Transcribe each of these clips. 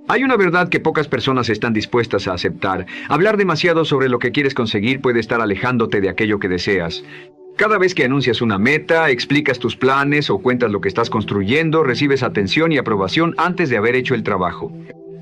Hay una verdad que pocas personas están dispuestas a aceptar. Hablar demasiado sobre lo que quieres conseguir puede estar alejándote de aquello que deseas. Cada vez que anuncias una meta, explicas tus planes o cuentas lo que estás construyendo, recibes atención y aprobación antes de haber hecho el trabajo.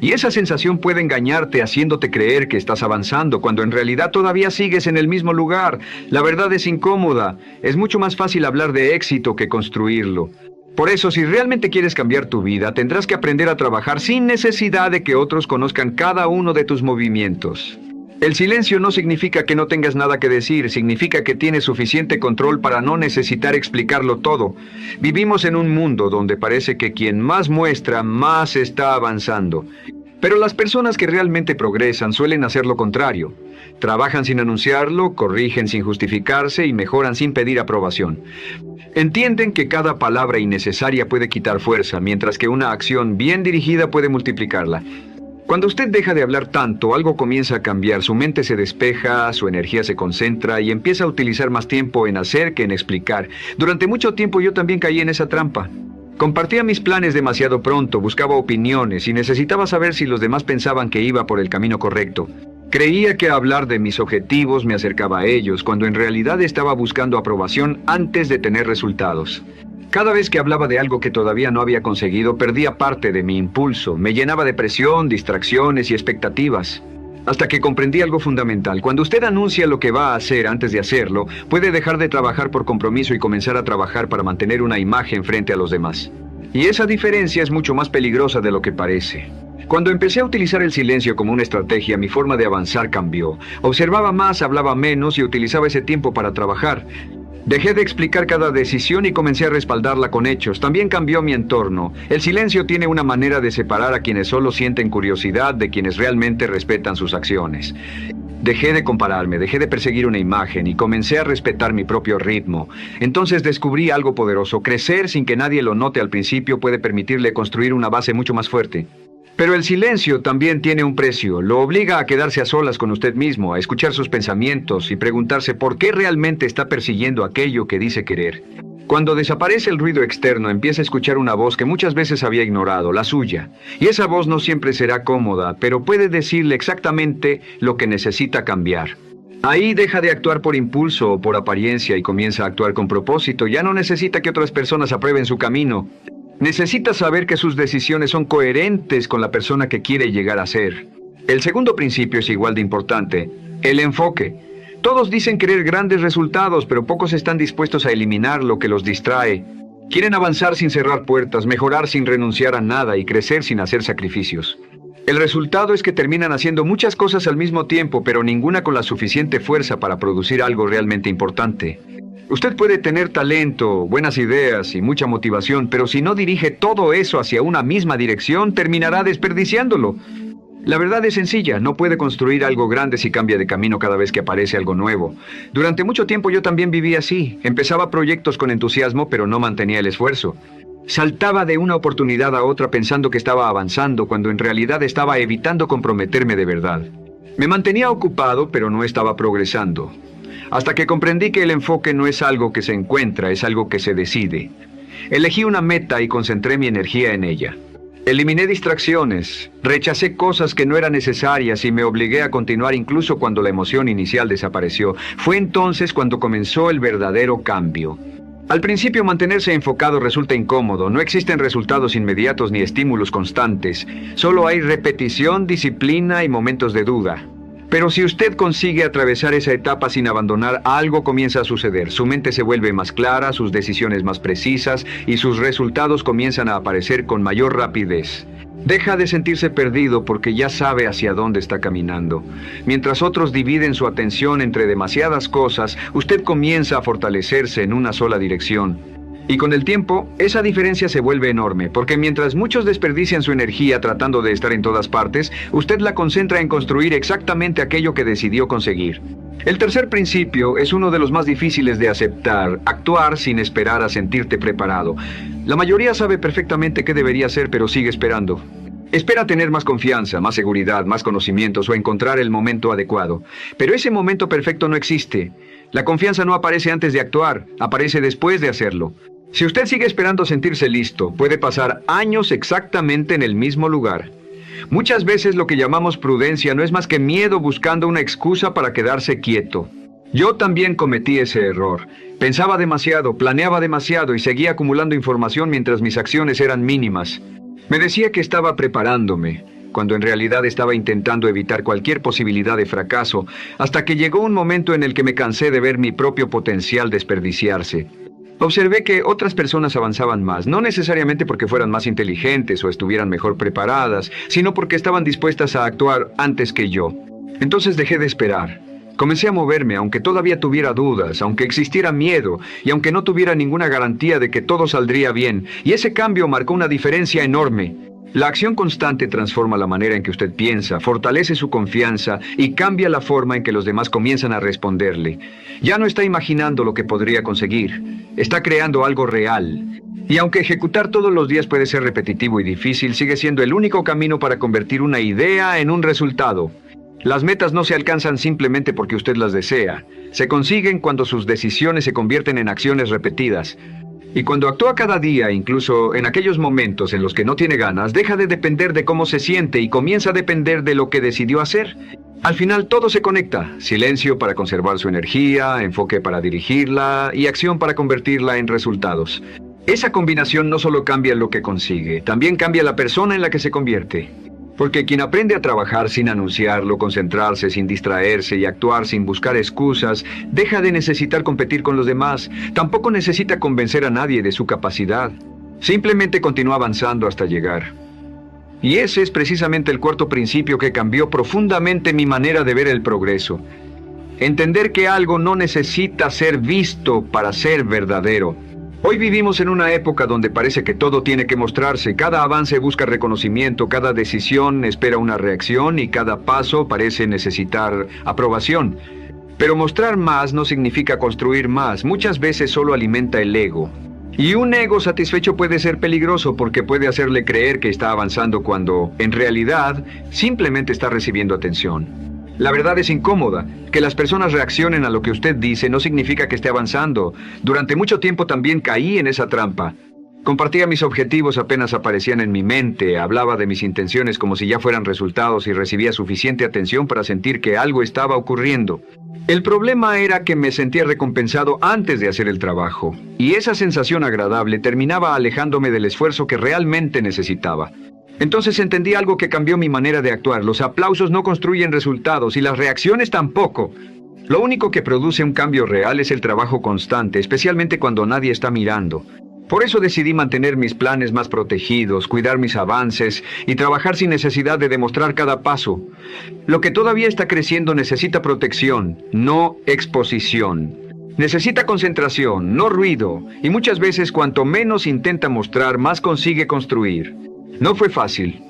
Y esa sensación puede engañarte haciéndote creer que estás avanzando cuando en realidad todavía sigues en el mismo lugar. La verdad es incómoda. Es mucho más fácil hablar de éxito que construirlo. Por eso, si realmente quieres cambiar tu vida, tendrás que aprender a trabajar sin necesidad de que otros conozcan cada uno de tus movimientos. El silencio no significa que no tengas nada que decir, significa que tienes suficiente control para no necesitar explicarlo todo. Vivimos en un mundo donde parece que quien más muestra, más está avanzando. Pero las personas que realmente progresan suelen hacer lo contrario. Trabajan sin anunciarlo, corrigen sin justificarse y mejoran sin pedir aprobación. Entienden que cada palabra innecesaria puede quitar fuerza, mientras que una acción bien dirigida puede multiplicarla. Cuando usted deja de hablar tanto, algo comienza a cambiar. Su mente se despeja, su energía se concentra y empieza a utilizar más tiempo en hacer que en explicar. Durante mucho tiempo yo también caí en esa trampa. Compartía mis planes demasiado pronto, buscaba opiniones y necesitaba saber si los demás pensaban que iba por el camino correcto. Creía que hablar de mis objetivos me acercaba a ellos, cuando en realidad estaba buscando aprobación antes de tener resultados. Cada vez que hablaba de algo que todavía no había conseguido, perdía parte de mi impulso. Me llenaba de presión, distracciones y expectativas. Hasta que comprendí algo fundamental. Cuando usted anuncia lo que va a hacer antes de hacerlo, puede dejar de trabajar por compromiso y comenzar a trabajar para mantener una imagen frente a los demás. Y esa diferencia es mucho más peligrosa de lo que parece. Cuando empecé a utilizar el silencio como una estrategia, mi forma de avanzar cambió. Observaba más, hablaba menos y utilizaba ese tiempo para trabajar. Dejé de explicar cada decisión y comencé a respaldarla con hechos. También cambió mi entorno. El silencio tiene una manera de separar a quienes solo sienten curiosidad de quienes realmente respetan sus acciones. Dejé de compararme, dejé de perseguir una imagen y comencé a respetar mi propio ritmo. Entonces descubrí algo poderoso. Crecer sin que nadie lo note al principio puede permitirle construir una base mucho más fuerte. Pero el silencio también tiene un precio. Lo obliga a quedarse a solas con usted mismo, a escuchar sus pensamientos y preguntarse por qué realmente está persiguiendo aquello que dice querer. Cuando desaparece el ruido externo, empieza a escuchar una voz que muchas veces había ignorado, la suya. Y esa voz no siempre será cómoda, pero puede decirle exactamente lo que necesita cambiar. Ahí deja de actuar por impulso o por apariencia y comienza a actuar con propósito. Ya no necesita que otras personas aprueben su camino. Necesita saber que sus decisiones son coherentes con la persona que quiere llegar a ser. El segundo principio es igual de importante: el enfoque. Todos dicen querer grandes resultados, pero pocos están dispuestos a eliminar lo que los distrae. Quieren avanzar sin cerrar puertas, mejorar sin renunciar a nada y crecer sin hacer sacrificios. El resultado es que terminan haciendo muchas cosas al mismo tiempo, pero ninguna con la suficiente fuerza para producir algo realmente importante. Usted puede tener talento, buenas ideas y mucha motivación, pero si no dirige todo eso hacia una misma dirección, terminará desperdiciándolo. La verdad es sencilla, no puede construir algo grande si cambia de camino cada vez que aparece algo nuevo. Durante mucho tiempo yo también viví así. Empezaba proyectos con entusiasmo, pero no mantenía el esfuerzo. Saltaba de una oportunidad a otra pensando que estaba avanzando, cuando en realidad estaba evitando comprometerme de verdad. Me mantenía ocupado, pero no estaba progresando. Hasta que comprendí que el enfoque no es algo que se encuentra, es algo que se decide. Elegí una meta y concentré mi energía en ella. Eliminé distracciones, rechacé cosas que no eran necesarias y me obligué a continuar incluso cuando la emoción inicial desapareció. Fue entonces cuando comenzó el verdadero cambio. Al principio mantenerse enfocado resulta incómodo, no existen resultados inmediatos ni estímulos constantes. Solo hay repetición, disciplina y momentos de duda. Pero si usted consigue atravesar esa etapa sin abandonar, algo comienza a suceder. Su mente se vuelve más clara, sus decisiones más precisas y sus resultados comienzan a aparecer con mayor rapidez. Deja de sentirse perdido porque ya sabe hacia dónde está caminando. Mientras otros dividen su atención entre demasiadas cosas, usted comienza a fortalecerse en una sola dirección. Y con el tiempo, esa diferencia se vuelve enorme, porque mientras muchos desperdician su energía tratando de estar en todas partes, usted la concentra en construir exactamente aquello que decidió conseguir. El tercer principio es uno de los más difíciles de aceptar: actuar sin esperar a sentirte preparado. La mayoría sabe perfectamente qué debería hacer, pero sigue esperando. Espera tener más confianza, más seguridad, más conocimientos o encontrar el momento adecuado. Pero ese momento perfecto no existe. La confianza no aparece antes de actuar, aparece después de hacerlo. Si usted sigue esperando sentirse listo, puede pasar años exactamente en el mismo lugar. Muchas veces lo que llamamos prudencia no es más que miedo buscando una excusa para quedarse quieto. Yo también cometí ese error. Pensaba demasiado, planeaba demasiado y seguía acumulando información mientras mis acciones eran mínimas. Me decía que estaba preparándome, cuando en realidad estaba intentando evitar cualquier posibilidad de fracaso, hasta que llegó un momento en el que me cansé de ver mi propio potencial desperdiciarse. Observé que otras personas avanzaban más, no necesariamente porque fueran más inteligentes o estuvieran mejor preparadas, sino porque estaban dispuestas a actuar antes que yo. Entonces dejé de esperar. Comencé a moverme, aunque todavía tuviera dudas, aunque existiera miedo, y aunque no tuviera ninguna garantía de que todo saldría bien, y ese cambio marcó una diferencia enorme. La acción constante transforma la manera en que usted piensa, fortalece su confianza y cambia la forma en que los demás comienzan a responderle. Ya no está imaginando lo que podría conseguir, está creando algo real. Y aunque ejecutar todos los días puede ser repetitivo y difícil, sigue siendo el único camino para convertir una idea en un resultado. Las metas no se alcanzan simplemente porque usted las desea. Se consiguen cuando sus decisiones se convierten en acciones repetidas. Y cuando actúa cada día, incluso en aquellos momentos en los que no tiene ganas, deja de depender de cómo se siente y comienza a depender de lo que decidió hacer. Al final todo se conecta. Silencio para conservar su energía, enfoque para dirigirla y acción para convertirla en resultados. Esa combinación no solo cambia lo que consigue, también cambia la persona en la que se convierte. Porque quien aprende a trabajar sin anunciarlo, concentrarse sin distraerse y actuar sin buscar excusas, deja de necesitar competir con los demás. Tampoco necesita convencer a nadie de su capacidad. Simplemente continúa avanzando hasta llegar. Y ese es precisamente el cuarto principio que cambió profundamente mi manera de ver el progreso. Entender que algo no necesita ser visto para ser verdadero. Hoy vivimos en una época donde parece que todo tiene que mostrarse, cada avance busca reconocimiento, cada decisión espera una reacción y cada paso parece necesitar aprobación. Pero mostrar más no significa construir más, muchas veces solo alimenta el ego. Y un ego satisfecho puede ser peligroso porque puede hacerle creer que está avanzando cuando, en realidad, simplemente está recibiendo atención. La verdad es incómoda. Que las personas reaccionen a lo que usted dice no significa que esté avanzando. Durante mucho tiempo también caí en esa trampa. Compartía mis objetivos apenas aparecían en mi mente, hablaba de mis intenciones como si ya fueran resultados y recibía suficiente atención para sentir que algo estaba ocurriendo. El problema era que me sentía recompensado antes de hacer el trabajo, y esa sensación agradable terminaba alejándome del esfuerzo que realmente necesitaba. Entonces entendí algo que cambió mi manera de actuar. Los aplausos no construyen resultados y las reacciones tampoco. Lo único que produce un cambio real es el trabajo constante, especialmente cuando nadie está mirando. Por eso decidí mantener mis planes más protegidos, cuidar mis avances y trabajar sin necesidad de demostrar cada paso. Lo que todavía está creciendo necesita protección, no exposición. Necesita concentración, no ruido, y muchas veces cuanto menos intenta mostrar, más consigue construir. No fue fácil.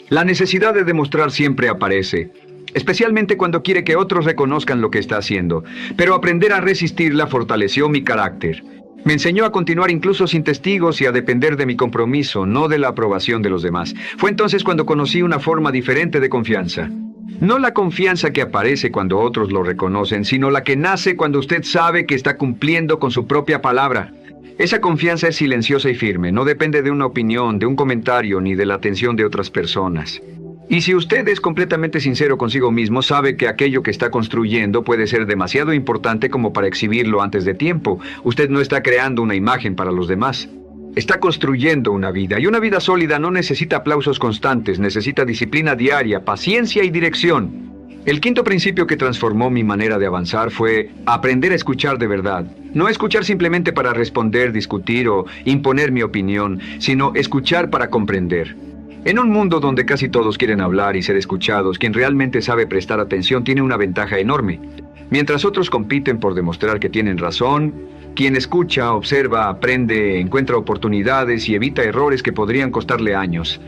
La necesidad de demostrar siempre aparece, especialmente cuando quiere que otros reconozcan lo que está haciendo. Pero aprender a resistirla fortaleció mi carácter. Me enseñó a continuar incluso sin testigos y a depender de mi compromiso, no de la aprobación de los demás. Fue entonces cuando conocí una forma diferente de confianza. No la confianza que aparece cuando otros lo reconocen, sino la que nace cuando usted sabe que está cumpliendo con su propia palabra. Esa confianza es silenciosa y firme, no depende de una opinión, de un comentario, ni de la atención de otras personas. Y si usted es completamente sincero consigo mismo, sabe que aquello que está construyendo puede ser demasiado importante como para exhibirlo antes de tiempo. Usted no está creando una imagen para los demás. Está construyendo una vida, y una vida sólida no necesita aplausos constantes, necesita disciplina diaria, paciencia y dirección. El quinto principio que transformó mi manera de avanzar fue aprender a escuchar de verdad. No escuchar simplemente para responder, discutir o imponer mi opinión, sino escuchar para comprender. En un mundo donde casi todos quieren hablar y ser escuchados, quien realmente sabe prestar atención tiene una ventaja enorme. Mientras otros compiten por demostrar que tienen razón, quien escucha, observa, aprende, encuentra oportunidades y evita errores que podrían costarle años.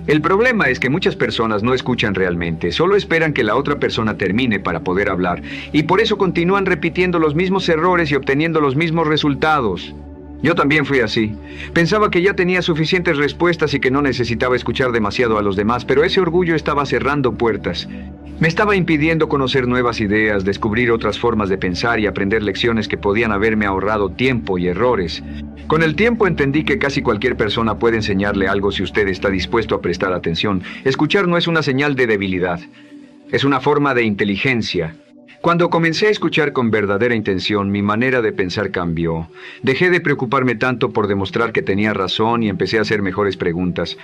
El problema es que muchas personas no escuchan realmente, solo esperan que la otra persona termine para poder hablar, y por eso continúan repitiendo los mismos errores y obteniendo los mismos resultados. Yo también fui así. Pensaba que ya tenía suficientes respuestas y que no necesitaba escuchar demasiado a los demás, pero ese orgullo estaba cerrando puertas. Me estaba impidiendo conocer nuevas ideas, descubrir otras formas de pensar y aprender lecciones que podían haberme ahorrado tiempo y errores. Con el tiempo entendí que casi cualquier persona puede enseñarle algo si usted está dispuesto a prestar atención. Escuchar no es una señal de debilidad, es una forma de inteligencia. Cuando comencé a escuchar con verdadera intención, mi manera de pensar cambió. Dejé de preocuparme tanto por demostrar que tenía razón y empecé a hacer mejores preguntas.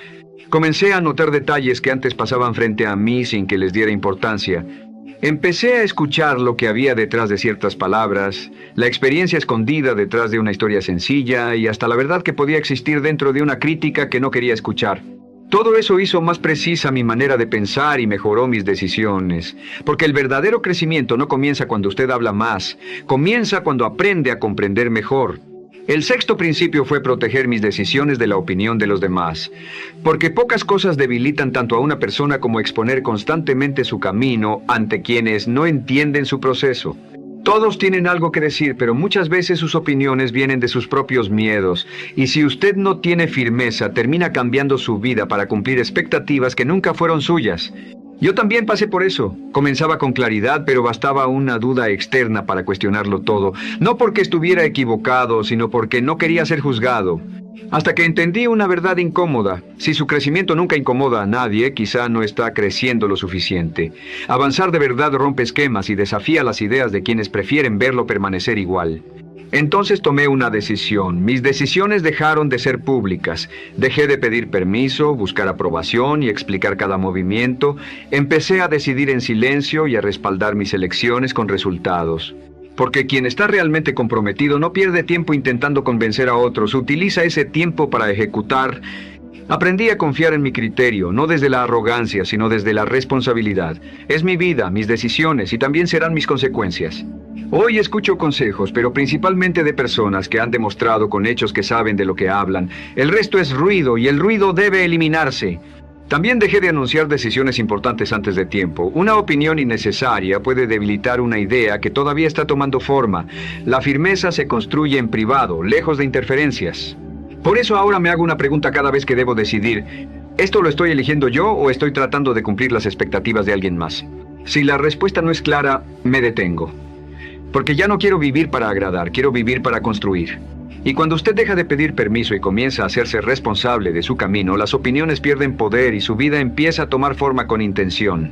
Comencé a notar detalles que antes pasaban frente a mí sin que les diera importancia. Empecé a escuchar lo que había detrás de ciertas palabras, la experiencia escondida detrás de una historia sencilla y hasta la verdad que podía existir dentro de una crítica que no quería escuchar. Todo eso hizo más precisa mi manera de pensar y mejoró mis decisiones. Porque el verdadero crecimiento no comienza cuando usted habla más, comienza cuando aprende a comprender mejor. El sexto principio fue proteger mis decisiones de la opinión de los demás. Porque pocas cosas debilitan tanto a una persona como exponer constantemente su camino ante quienes no entienden su proceso. Todos tienen algo que decir, pero muchas veces sus opiniones vienen de sus propios miedos. Y si usted no tiene firmeza, termina cambiando su vida para cumplir expectativas que nunca fueron suyas. Yo también pasé por eso. Comenzaba con claridad, pero bastaba una duda externa para cuestionarlo todo. No porque estuviera equivocado, sino porque no quería ser juzgado. Hasta que entendí una verdad incómoda. Si su crecimiento nunca incomoda a nadie, quizá no está creciendo lo suficiente. Avanzar de verdad rompe esquemas y desafía las ideas de quienes prefieren verlo permanecer igual. Entonces tomé una decisión. Mis decisiones dejaron de ser públicas. Dejé de pedir permiso, buscar aprobación y explicar cada movimiento. Empecé a decidir en silencio y a respaldar mis elecciones con resultados. Porque quien está realmente comprometido no pierde tiempo intentando convencer a otros, utiliza ese tiempo para ejecutar. Aprendí a confiar en mi criterio, no desde la arrogancia, sino desde la responsabilidad. Es mi vida, mis decisiones y también serán mis consecuencias. Hoy escucho consejos, pero principalmente de personas que han demostrado con hechos que saben de lo que hablan. El resto es ruido y el ruido debe eliminarse. También dejé de anunciar decisiones importantes antes de tiempo. Una opinión innecesaria puede debilitar una idea que todavía está tomando forma. La firmeza se construye en privado, lejos de interferencias. Por eso ahora me hago una pregunta cada vez que debo decidir. ¿Esto lo estoy eligiendo yo o estoy tratando de cumplir las expectativas de alguien más? Si la respuesta no es clara, me detengo. Porque ya no quiero vivir para agradar, quiero vivir para construir. Y cuando usted deja de pedir permiso y comienza a hacerse responsable de su camino, las opiniones pierden poder y su vida empieza a tomar forma con intención.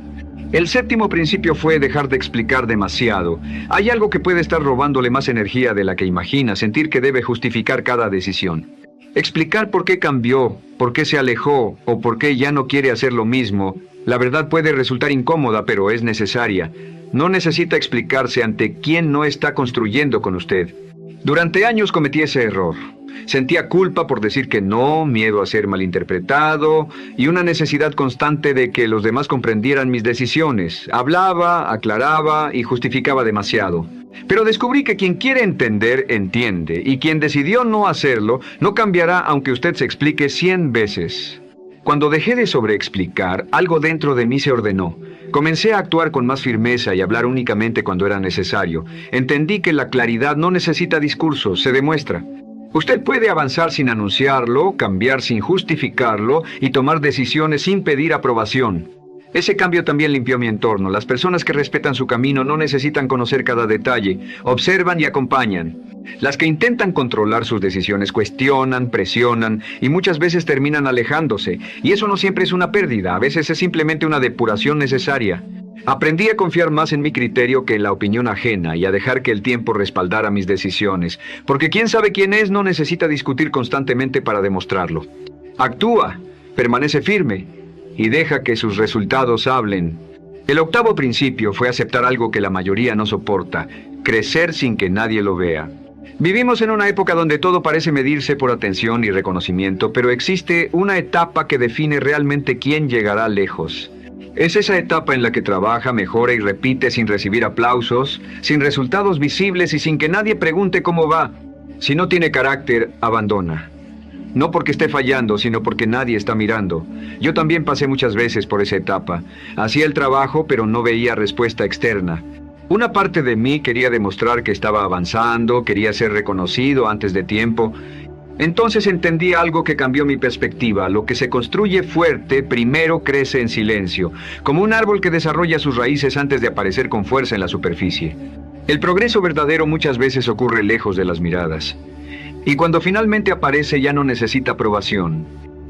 El séptimo principio fue dejar de explicar demasiado. Hay algo que puede estar robándole más energía de la que imagina, sentir que debe justificar cada decisión. Explicar por qué cambió, por qué se alejó o por qué ya no quiere hacer lo mismo. La verdad puede resultar incómoda, pero es necesaria. No necesita explicarse ante quien no está construyendo con usted. Durante años cometí ese error. Sentía culpa por decir que no, miedo a ser malinterpretado y una necesidad constante de que los demás comprendieran mis decisiones. Hablaba, aclaraba y justificaba demasiado. Pero descubrí que quien quiere entender, entiende, y quien decidió no hacerlo, no cambiará aunque usted se explique 100 veces. Cuando dejé de sobreexplicar, algo dentro de mí se ordenó. Comencé a actuar con más firmeza y hablar únicamente cuando era necesario. Entendí que la claridad no necesita discursos, se demuestra. Usted puede avanzar sin anunciarlo, cambiar sin justificarlo y tomar decisiones sin pedir aprobación. Ese cambio también limpió mi entorno. Las personas que respetan su camino no necesitan conocer cada detalle, observan y acompañan. Las que intentan controlar sus decisiones cuestionan, presionan y muchas veces terminan alejándose. Y eso no siempre es una pérdida, a veces es simplemente una depuración necesaria. Aprendí a confiar más en mi criterio que en la opinión ajena y a dejar que el tiempo respaldara mis decisiones. Porque quien sabe quién es no necesita discutir constantemente para demostrarlo. Actúa, permanece firme y deja que sus resultados hablen. El octavo principio fue aceptar algo que la mayoría no soporta, crecer sin que nadie lo vea. Vivimos en una época donde todo parece medirse por atención y reconocimiento, pero existe una etapa que define realmente quién llegará lejos. Es esa etapa en la que trabaja, mejora y repite sin recibir aplausos, sin resultados visibles y sin que nadie pregunte cómo va. Si no tiene carácter, abandona. No porque esté fallando, sino porque nadie está mirando. Yo también pasé muchas veces por esa etapa. Hacía el trabajo, pero no veía respuesta externa. Una parte de mí quería demostrar que estaba avanzando, quería ser reconocido antes de tiempo. Entonces entendí algo que cambió mi perspectiva. Lo que se construye fuerte primero crece en silencio, como un árbol que desarrolla sus raíces antes de aparecer con fuerza en la superficie. El progreso verdadero muchas veces ocurre lejos de las miradas. Y cuando finalmente aparece ya no necesita aprobación.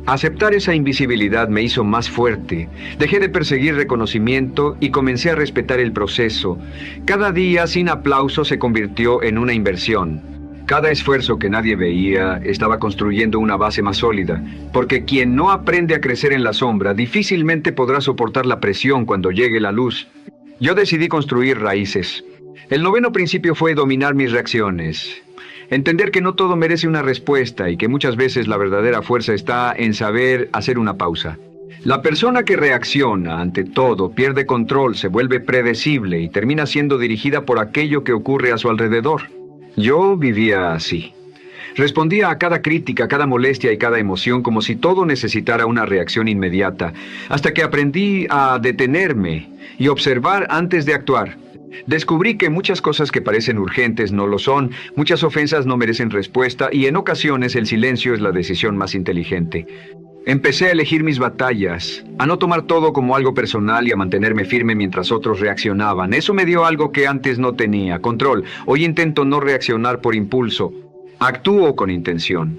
Aceptar esa invisibilidad me hizo más fuerte. Dejé de perseguir reconocimiento y comencé a respetar el proceso. Cada día sin aplauso se convirtió en una inversión. Cada esfuerzo que nadie veía estaba construyendo una base más sólida, porque quien no aprende a crecer en la sombra difícilmente podrá soportar la presión cuando llegue la luz. Yo decidí construir raíces. El noveno principio fue dominar mis reacciones. Entender que no todo merece una respuesta y que muchas veces la verdadera fuerza está en saber hacer una pausa. La persona que reacciona ante todo pierde control, se vuelve predecible y termina siendo dirigida por aquello que ocurre a su alrededor. Yo vivía así. Respondía a cada crítica, cada molestia y cada emoción como si todo necesitara una reacción inmediata, hasta que aprendí a detenerme y observar antes de actuar. Descubrí que muchas cosas que parecen urgentes no lo son, muchas ofensas no merecen respuesta y en ocasiones el silencio es la decisión más inteligente. Empecé a elegir mis batallas, a no tomar todo como algo personal y a mantenerme firme mientras otros reaccionaban. Eso me dio algo que antes no tenía, control. Hoy intento no reaccionar por impulso, actúo con intención.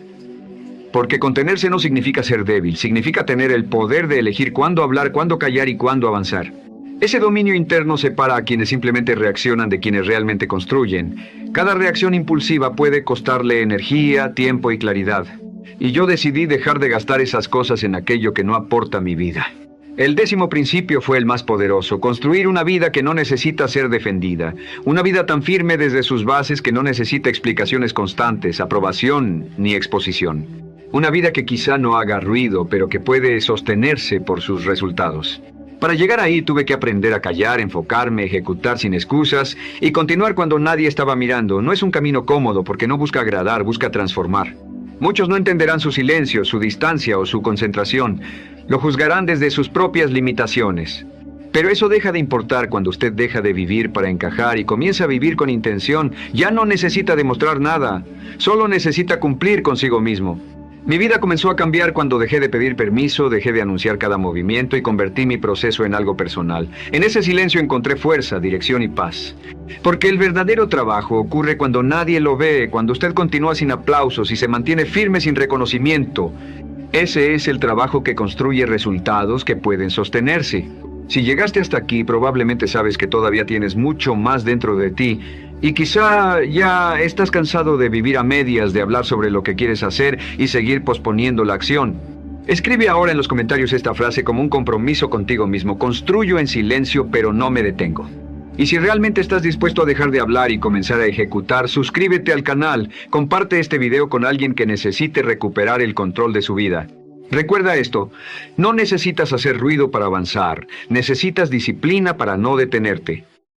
Porque contenerse no significa ser débil, significa tener el poder de elegir cuándo hablar, cuándo callar y cuándo avanzar. Ese dominio interno separa a quienes simplemente reaccionan de quienes realmente construyen. Cada reacción impulsiva puede costarle energía, tiempo y claridad. Y yo decidí dejar de gastar esas cosas en aquello que no aporta a mi vida. El 10º principio fue el más poderoso: construir una vida que no necesita ser defendida. Una vida tan firme desde sus bases que no necesita explicaciones constantes, aprobación ni exposición. Una vida que quizá no haga ruido, pero que puede sostenerse por sus resultados. Para llegar ahí tuve que aprender a callar, enfocarme, ejecutar sin excusas y continuar cuando nadie estaba mirando. No es un camino cómodo porque no busca agradar, busca transformar. Muchos no entenderán su silencio, su distancia o su concentración. Lo juzgarán desde sus propias limitaciones. Pero eso deja de importar cuando usted deja de vivir para encajar y comienza a vivir con intención. Ya no necesita demostrar nada, solo necesita cumplir consigo mismo. Mi vida comenzó a cambiar cuando dejé de pedir permiso, dejé de anunciar cada movimiento y convertí mi proceso en algo personal. En ese silencio encontré fuerza, dirección y paz. Porque el verdadero trabajo ocurre cuando nadie lo ve, cuando usted continúa sin aplausos y se mantiene firme sin reconocimiento. Ese es el trabajo que construye resultados que pueden sostenerse. Si llegaste hasta aquí, probablemente sabes que todavía tienes mucho más dentro de ti. Y quizá ya estás cansado de vivir a medias, de hablar sobre lo que quieres hacer y seguir posponiendo la acción. Escribe ahora en los comentarios esta frase como un compromiso contigo mismo: construyo en silencio, pero no me detengo. Y si realmente estás dispuesto a dejar de hablar y comenzar a ejecutar, suscríbete al canal, comparte este video con alguien que necesite recuperar el control de su vida. Recuerda esto: no necesitas hacer ruido para avanzar, necesitas disciplina para no detenerte.